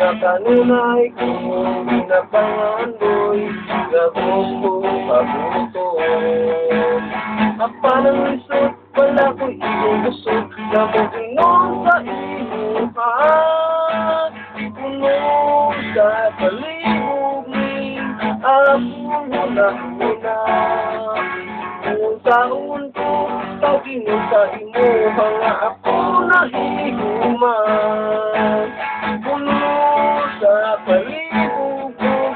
Sa kanunay kong pinapangandoy, gagawin ko pabuton. Apanang lisod, wala ko'y iyong gusot, na mag-inom sa imuhan. Puno sa palibugin, akong huna-huna. Kung taon ko, tawagin sa imuhan, nga ako nahihuman. Puno sa palibugin,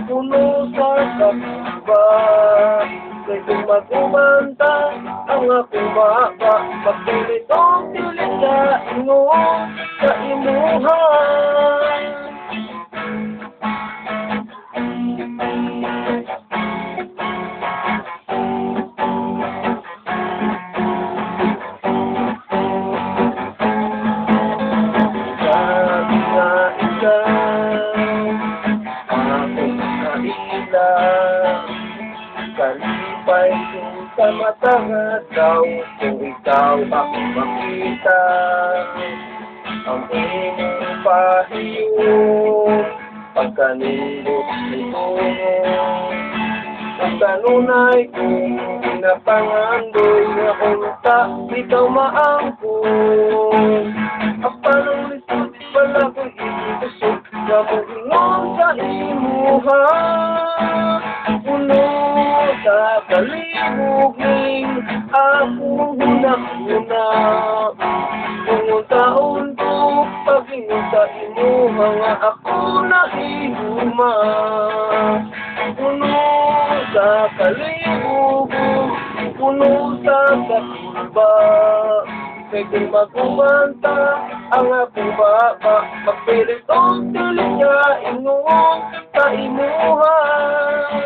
puno sa kapuba. Kaya kung magumanta ang akong baba, magpilitong pilit sa inyo, sa imuhan. Sabi nga ikaw, akong kailan, kalipay kung sa mata nga daw, kung ikaw ako makita, ang imong pahiyong, pagkanindot nito. Ang kanunay kong pinapangandoy, nga unta, ikaw maangkong. Ang panang lisod, wala ko'y itusok, na mag-inom sa imuhan. Puno sa kalibugin, akong huna-huna. Kung taon ko, pag-inom sa imuhan, nga ako nahihuman. Puno sa kalibugin, puno sa kakulba. Kaya kung magkumanta ang akong baba, magpilitong tilit niya inong sa imuhan.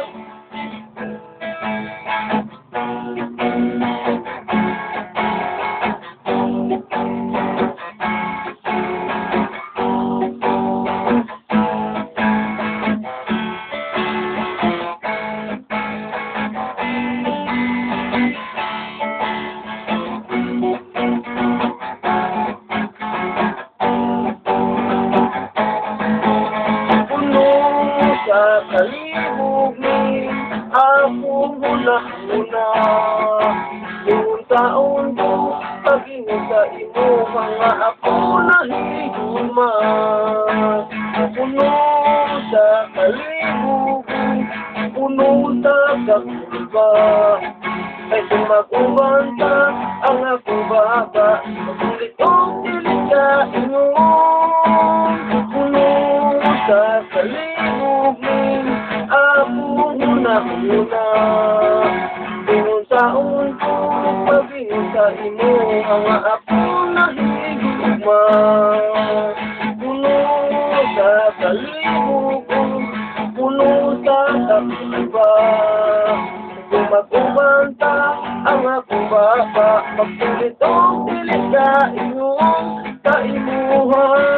Sa kalibugin, akong huna-huna. Kung taon ko, pag-inom sa imuhan, nga ako nahihuman. Puno sa kalibugin, puno sa kakulba. Ay kung magumanta ang akong baba, magulitong tilit ka inyong. Puno sa kalibugin, akong huna-huna. Kung taon ko, pag-inom sa imo, ang ako nahihuman. Puno sa kalibugin, puno sa kakulba. Kung magkumanta ang akong baba, magpilitong tilit sa inyong, sa imuhan.